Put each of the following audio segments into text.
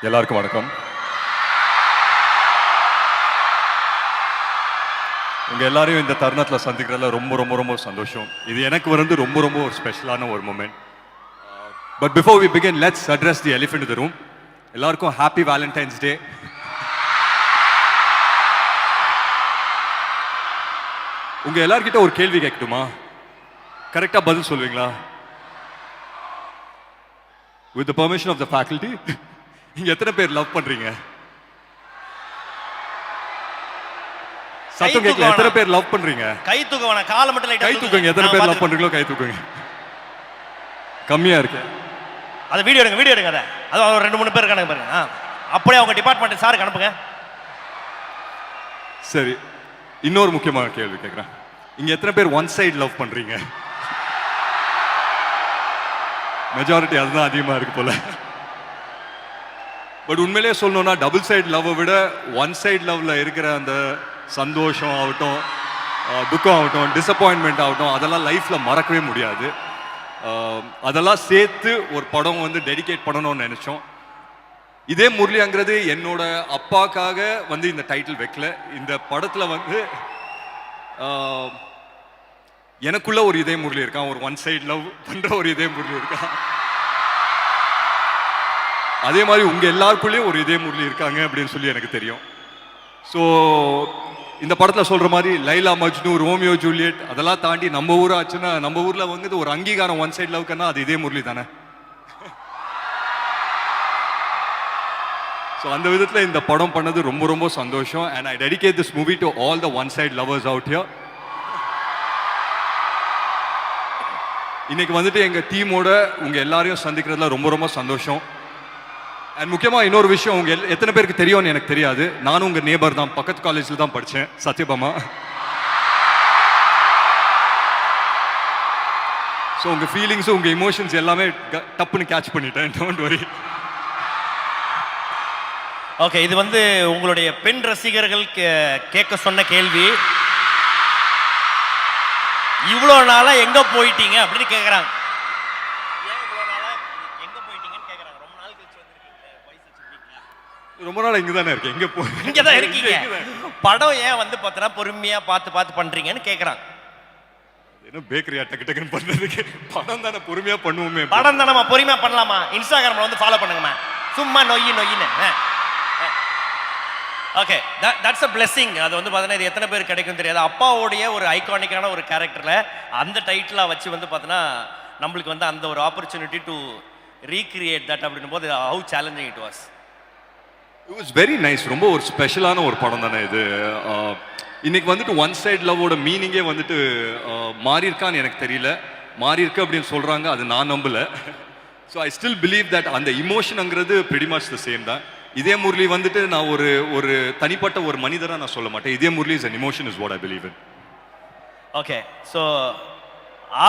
எல்லாருக்கும் வணக்கம். உங்க எல்லாரையும் இந்த தருணத்தில் சந்திக்கிறதுல ரொம்ப ரொம்ப ரொம்ப சந்தோஷம். இது எனக்கு வந்து ரொம்ப ரொம்ப ஒரு ஸ்பெஷலான ஒரு moment. But before we begin, let's address the elephant in the room. எல்லாருக்கும் ஹாப்பி வேலண்டைன்ஸ் டே. உங்க எல்லார்கிட்ட ஒரு கேள்வி கேட்கட்டுமா? கரெக்டா பதில் சொல்வீங்களா? With the permission of the faculty, நீங்க எத்தனை பேர் லவ் பண்றீங்க? சத்தம் கேட்கல. எத்தனை பேர் லவ் பண்றீங்க? கை தூக்க வேணாம், காலை மட்டும் லைட்டா கை தூக்குங்க. எத்தனை பேர் லவ் பண்றீங்களோ கை தூக்குங்க. கம்மியா இருக்கு. அது வீடியோ எடுங்க அதை. அது ஒரு 2-3 பேர் இருக்காங்க பாருங்க. அப்படியே அவங்க டிபார்ட்மெண்ட் சாருக்கு அனுப்புங்க. சரி, இன்னொரு முக்கியமான கேள்வி கேட்குறேன். இங்க எத்தனை பேர் ஒன் சைடு லவ் பண்றீங்க? மெஜாரிட்டி அதுதான் அதிகமாக இருக்கு போல. பட் உண்மையிலேயே சொல்லணும்னா டபுள் சைடு லவ்வை விட ஒன் சைடு லவ்ல இருக்கிற அந்த சந்தோஷம் ஆகட்டும், துக்கம் ஆகட்டும், டிசப்பாயின்மெண்ட் ஆகட்டும், அதெல்லாம் லைஃப்ல மறக்கவே முடியாது. அதெல்லாம் சேர்த்து ஒரு படம் வந்து டெடிகேட் பண்ணணும்னு நினைச்சோம். இதே முரளிங்கிறது என்னோட அப்பாக்காக வந்து இந்த டைட்டில் வைக்கல. இந்த படத்துல வந்து எனக்குள்ள ஒரு இதே முரளி இருக்கான், ஒரு ஒன் சைடு லவ் பண்ற ஒரு இதே முரளி இருக்கான். அதே மாதிரி உங்க எல்லாருக்குள்ளேயும் ஒரு இதே முரளி இருக்காங்க அப்படின்னு சொல்லி எனக்கு தெரியும். ஸோ இந்த படத்தில் சொல்ற மாதிரி லைலா மஜ்னு, ரோமியோ ஜூலியட் அதெல்லாம் தாண்டி நம்ம ஊர் ஆச்சுன்னா, நம்ம ஊர்ல வந்து ஒரு அங்கீகாரம் ஒன் சைடு லவ்க்குன்னா அது இதே முரளி தானே. ஸோ அந்த விதத்தில் இந்த படம் பண்ணது ரொம்ப ரொம்ப சந்தோஷம். And I dedicate this movie to all the one side lovers out here. இன்னைக்கு வந்துட்டு எங்க டீமோட உங்க எல்லாரையும் சந்திக்கிறதுல ரொம்ப ரொம்ப சந்தோஷம். அண்ட் முக்கியமாக இன்னொரு விஷயம், உங்க எத்தனை பேருக்கு தெரியும்னு எனக்கு தெரியாது. நானும் உங்க நேபர் தான், பக்கத்து காலேஜில் தான் படித்தேன், சத்யபாமா. ஸோ உங்க ஃபீலிங்ஸ், உங்க இமோஷன்ஸ் எல்லாமே டப்புன்னு கேட்ச் பண்ணிட்டேன். Don't worry. ஓகே, இது வந்து உங்களுடைய பெண் ரசிகர்கள் கேட்க சொன்ன கேள்வி. இவ்வளோ நாளா எங்க போயிட்டீங்க அப்படின்னு கேட்குறாங்க. ரொம்ப நாள் இங்கே தானே இருக்கேன். எங்கே போய் இங்கே தான் இருக்கீங்க. படம் ஏன் வந்து பார்த்தனா பொறுமையா பார்த்து பண்றீங்கன்னு கேட்குறாங்க. என்ன பேக்கரியா டக்கு டக்குன்னு பண்றதுக்கு? படம் தானே, பொறுமையா பண்ணுவோமே. படம் தானே பொறுமையா பண்ணலாமா? இன்ஸ்டாகிராம்ல வந்து ஃபாலோ பண்ணுங்கம்மா, சும்மா நொய்யின்னு. Okay, that's a blessing. அது வந்து பார்த்தீங்கன்னா இது எத்தனை பேர் கிடைக்கும் தெரியாது. அப்பாவுடைய ஒரு ஐகானிக்கான ஒரு கேரக்டரில் அந்த டைட்டிலாக வச்சு வந்து பார்த்தீங்கன்னா நம்மளுக்கு வந்து அந்த ஒரு ஆப்பர்ச்சுனிட்டி டு ரீக்ரியேட் தட் அப்படின்னும் போது how challenging it was. It was very nice. ரொம்ப ஒரு ஸ்பெஷலான ஒரு படம் தானே இது. இன்னைக்கு வந்துட்டு ஒன் சைடு லவ்வோட மீனிங்கே வந்துட்டு மாறி இருக்கான்னு எனக்கு தெரியல. மாறி இருக்கு அப்படின்னு சொல்றாங்க, அது நான் நம்பல. So I still believe that அந்த இமோஷனுங்கிறது pretty much the same தான். இதே முரளி வந்துட்டு நான் ஒரு தனிப்பட்ட ஒரு மனிதராக நான் சொல்ல மாட்டேன். இதே Murali is an emotion is what I believe in. Okay, so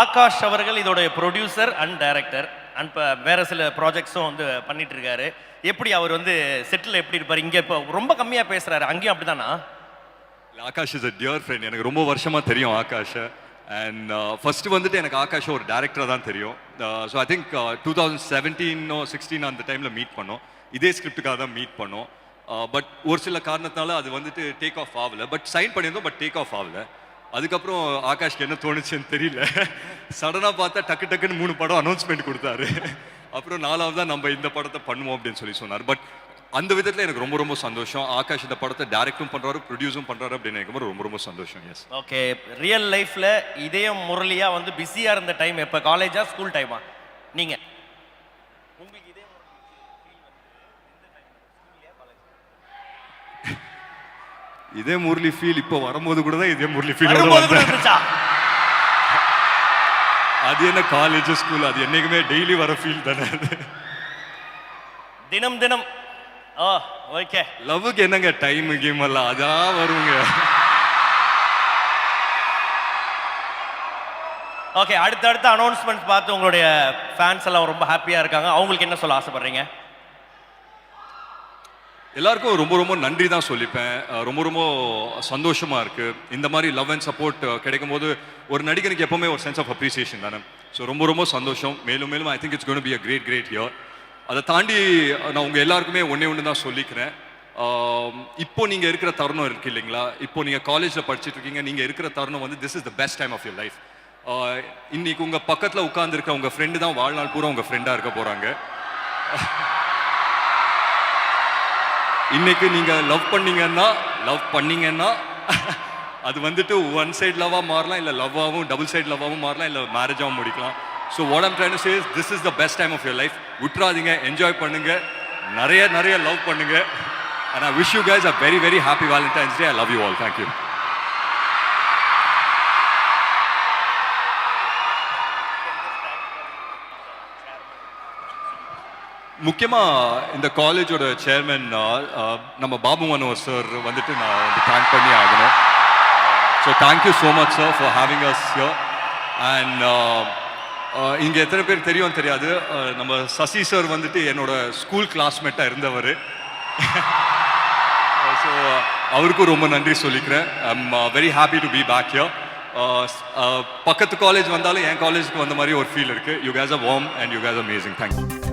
Akash அவர்கள் இதோடைய ப்ரொடியூசர் அண்ட் டைரக்டர் அண்ட் இப்போ வேற சில ப்ராஜெக்ட்ஸும் வந்து பண்ணிட்டு இருக்காரு. எப்படி அவர் வந்து செட்டில் எப்படி இருப்பார்? இங்கே இப்போ ரொம்ப கம்மியாக பேசுறாரு, அங்கேயும் அப்படிதானா? Akash is a dear friend. எனக்கு ரொம்ப வருஷமா தெரியும் ஆகாஷ். அண்ட் ஃபர்ஸ்ட் வந்துட்டு எனக்கு ஆகாஷ் ஒரு டேரக்டராக தான் தெரியும். ஸோ ஐ திங்க் 2017-16 அந்த டைமில் மீட் பண்ணோம். இதே ஸ்கிரிப்டுக்காக தான் மீட் பண்ணோம். பட் ஒரு சில காரணத்தினால அது வந்துட்டு டேக் ஆஃப் ஆகலை. பட் சைன் பண்ணியிருந்தோம், பட் டேக் ஆஃப் ஆகலை. அதுக்கப்புறம் ஆகாஷ்க்கு என்ன தோணுச்சுன்னு தெரியல, சடனாக பார்த்தா டக்குன்னு 3 படம் அனௌன்ஸ்மெண்ட் கொடுத்தாரு. அப்புறம் 4வது தான் நம்ம இந்த படத்தை பண்ணுவோம் அப்படின்னு சொல்லி சொன்னார். பட் அந்த விதத்தில் எனக்கு ரொம்ப ரொம்ப சந்தோஷம். ஆகாஷ் இந்த படத்தை டைரக்டும் பண்ணுறாரு, ப்ரொடியூஸும் பண்ணுறாரு அப்படின்னு எனக்கு ரொம்ப ரொம்ப சந்தோஷம். எஸ். ஓகே, ரியல் லைஃப்பில் இதே முரளியா வந்து பிஸியாக இருந்த டைம் எப்போ? காலேஜா ஸ்கூல் டைமா? நீங்கள் இதே முரளி ஃபீல் இப்போ வரும்போது கூட தான் இதே முரளி ஃபீல். அது என்ன காலேஜ் ஸ்கூல், அது என்னைக்குமே டெய்லி வர ஃபீல் தானே அது. தினம் ஓகே. லவ்வுக்கு என்னங்க டைம் கேம் எல்லாம் அதான் வருங்க. ஓகே, அடுத்த அனௌன்ஸ்மெண்ட் பார்த்து உங்களுடைய ஃபேன்ஸ் எல்லாம் ரொம்ப ஹாப்பியா இருக்காங்க. அவங்களுக்கு என்ன சொல்ல ஆசைப்படுறீங்க? எல்லாருக்கும் ரொம்ப ரொம்ப நன்றி தான் சொல்லிப்பேன். ரொம்ப ரொம்ப சந்தோஷமா இருக்கு. இந்த மாதிரி லவ் அண்ட் சப்போர்ட் கிடைக்கும் போது ஒரு நடிகனுக்கு எப்பவுமே ஒரு சென்ஸ் ஆஃப் அப்ரிசியேஷன் தானே. ஸோ ரொம்ப ரொம்ப சந்தோஷம். மேலும் மேலும் I think it's going to be a great year. அதை தாண்டி நான் உங்கள் எல்லாருக்குமே ஒன்று தான் சொல்லிக்கிறேன். இப்போ நீங்கள் இருக்கிற தருணம் இருக்கு இல்லைங்களா, இப்போ நீங்கள் காலேஜில் படிச்சுட்டு இருக்கீங்க, நீங்கள் இருக்கிற தருணம் வந்து this is the best time of your life. இன்னைக்கு உங்கள் பக்கத்தில் உட்காந்துருக்க உங்கள் ஃப்ரெண்டு தான் வாழ்நாள் பூரா உங்கள் ஃப்ரெண்டாக இருக்க போகிறாங்க. இன்னைக்கு நீங்கள் லவ் பண்ணீங்கன்னா அது வந்துட்டு ஒன் சைட் லவ்வாக மாறலாம், இல்லை லவ்வாகவும் டபுள் சைட் லவ்வாகவும் மாறலாம், இல்லை மேரேஜாகவும் முடிக்கலாம். So what I'm trying to say is this is the best time of your life. விட்றாதீங்க, என்ஜாய் பண்ணுங்க, நிறைய லவ் பண்ணுங்க. And I wish you guys a very very happy Valentine's day. I love you all. Thank you. முக்கியமாக இந்த காலேஜோட chairman நம்ம Babu Manohar sir வந்துட்டு நான் வந்து தேங்க் பண்ணி ஆகணும். So thank you so much sir for having as here. And இங்கே எத்தனை பேர் தெரியும் தெரியாது, நம்ம சசி சார் வந்துட்டு என்னோட ஸ்கூல் கிளாஸ்மேட்டாக இருந்தவர். ஸோ அவருக்கும் ரொம்ப நன்றி சொல்லிக்கிறேன். I am very happy to be back here. பக்கத்து காலேஜ் வந்தாலும் என் காலேஜுக்கு வந்த மாதிரி ஒரு ஃபீல் இருக்குது. You guys a warm and you guys amazing. Thank you.